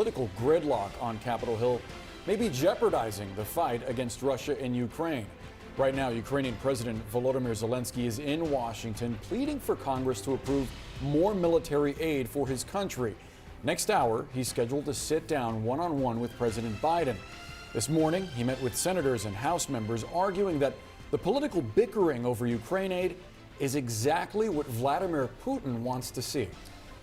political gridlock on Capitol Hill may be jeopardizing the fight against Russia in Ukraine. Right now, Ukrainian President Volodymyr Zelensky is in Washington pleading for Congress to approve more military aid for his country. Next hour, he's scheduled to sit down one-on-one with President Biden. This morning, he met with senators and House members arguing that the political bickering over Ukraine aid is exactly what Vladimir Putin wants to see.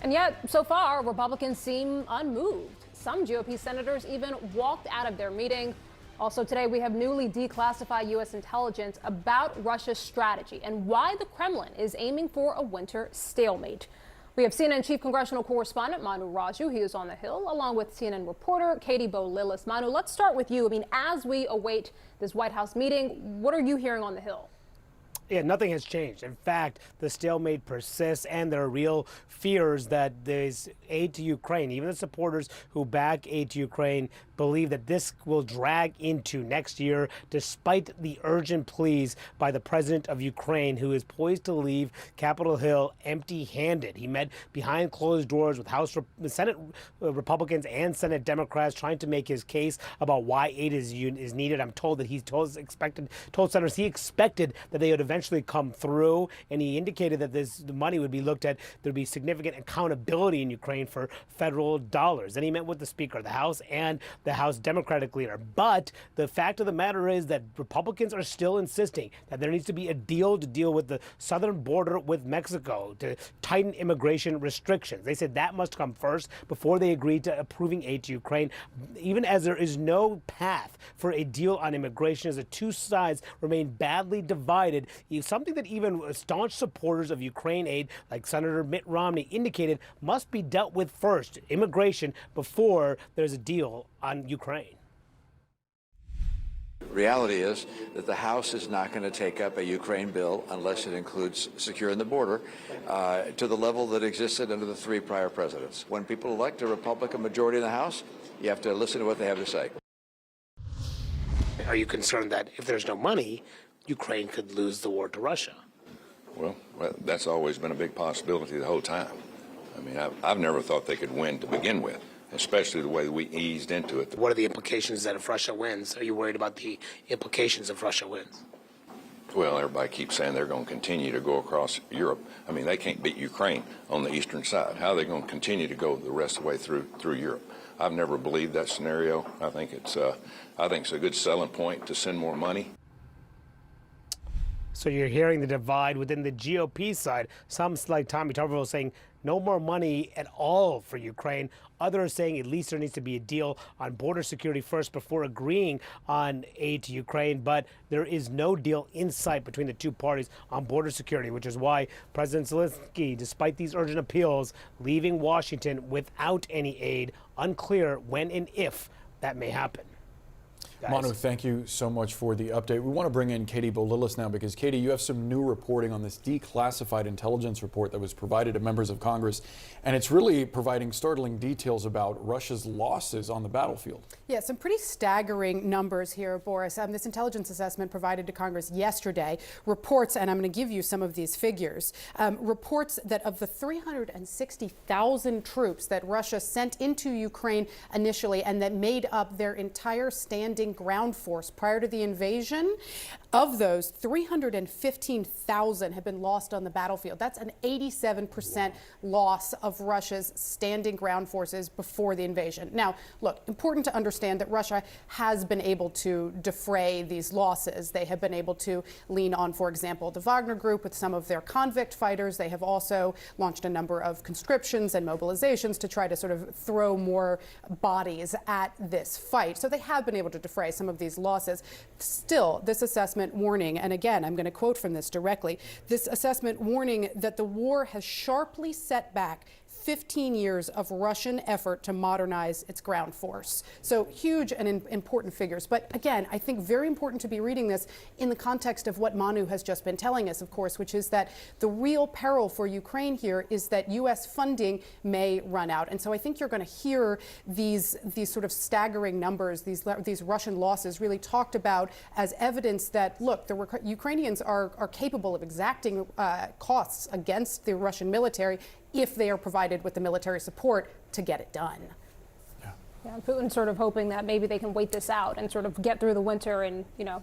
And yet, so far, Republicans seem unmoved. Some GOP senators even walked out of their meeting. Also today, we have newly declassified U.S. intelligence about Russia's strategy and why the Kremlin is aiming for a winter stalemate. We have CNN chief congressional correspondent Manu Raju. He is on the Hill, along with CNN reporter Katie Lillis. Manu, let's start with you. I mean, as we await this White House meeting, what are you hearing on the Hill? Yeah, nothing has changed. In fact, the stalemate persists, and there are real fears that there's aid to Ukraine. Even the supporters who back aid to Ukraine believe that this will drag into next year, despite the urgent pleas by the president of Ukraine, who is poised to leave Capitol Hill empty-handed. He met behind closed doors with Senate Republicans and Senate Democrats, trying to make his case about why aid is needed. I'm told that he told senators he expected that they would eventually come through, and he indicated that the money would be looked at. There'd be significant accountability in Ukraine for federal dollars. Then he met with the Speaker of the House and the House Democratic leader. But the fact of the matter is that Republicans are still insisting that there needs to be a deal to deal with the southern border with Mexico, to tighten immigration restrictions. They said that must come first before they agreed to approving aid to Ukraine, even as there is no path for a deal on immigration, as the two sides remain badly divided. Something that even staunch supporters of Ukraine aid, like Senator Mitt Romney, indicated must be dealt with first, immigration, before there's a deal on Ukraine. Reality is that the House is not going to take up a Ukraine bill unless it includes securing the border to the level that existed under the three prior presidents. When people elect a Republican majority in the House, you have to listen to what they have to say. Are you concerned that if there's no money, Ukraine could lose the war to Russia? Well, that's always been a big possibility the whole time. I mean, I've never thought they could win to begin with, especially the way we eased into it. What are the implications that if Russia wins? Are you worried about the implications if Russia wins? Well, everybody keeps saying they're going to continue to go across Europe. I mean, they can't beat Ukraine on the eastern side. How are they going to continue to go the rest of the way through Europe? I've never believed that scenario. I think it's a good selling point to send more money. So you're hearing the divide within the GOP side. Some, like Tommy Tuberville, saying no more money at all for Ukraine. Others saying at least there needs to be a deal on border security first before agreeing on aid to Ukraine. But there is no deal in sight between the two parties on border security, which is why President Zelensky, despite these urgent appeals, leaving Washington without any aid. Unclear when and if that may happen. Guys. Manu, thank you so much for the update. We want to bring in Katie Lillis now because, Katie, you have some new reporting on this declassified intelligence report that was provided to members of Congress, and it's really providing startling details about Russia's losses on the battlefield. Yeah, some pretty staggering numbers here, Boris. This intelligence assessment provided to Congress yesterday reports, and I'm going to give you some of these figures, reports that of the 360,000 troops that Russia sent into Ukraine initially and that made up their entire standing ground force prior to the invasion, of those, 315,000 have been lost on the battlefield. That's an 87% loss of Russia's standing ground forces before the invasion. Now, look, important to understand that Russia has been able to defray these losses. They have been able to lean on, for example, the Wagner Group with some of their convict fighters. They have also launched a number of conscriptions and mobilizations to try to sort of throw more bodies at this fight. So they have been able to defray some of these losses. Still, this assessment warning, and again, I'm going to quote from this directly, this assessment warning that the war has sharply set back 15 years of Russian effort to modernize its ground force. So huge and important figures. But again, I think very important to be reading this in the context of what Manu has just been telling us, of course, which is that the real peril for Ukraine here is that U.S. funding may run out. And so I think you're going to hear these sort of staggering numbers, these Russian losses really talked about as evidence that, look, the Ukrainians are capable of exacting costs against the Russian military if they are provided with the military support to get it done. Yeah. Yeah, Putin's sort of hoping that maybe they can wait this out and sort of get through the winter and, you know.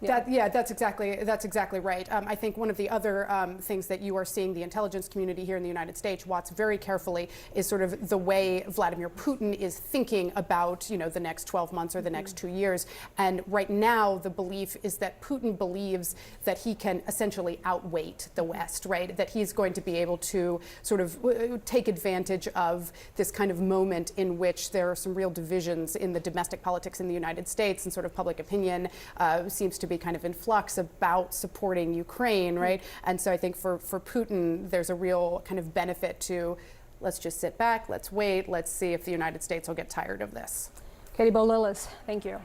That's exactly right. I think one of the other things that you are seeing the intelligence community here in the United States watch very carefully is sort of the way Vladimir Putin is thinking about, you know, the next 12 months or the next 2 years. And right now, the belief is that Putin believes that he can essentially outweight the West, right? That he's going to be able to sort of take advantage of this kind of moment in which there are some real divisions in the domestic politics in the United States, and sort of public opinion seems to be kind of in flux about supporting Ukraine, right? And so I think for Putin, there's a real kind of benefit to, let's just sit back, let's wait, let's see if the United States will get tired of this. Katie Bo Lillis, thank you.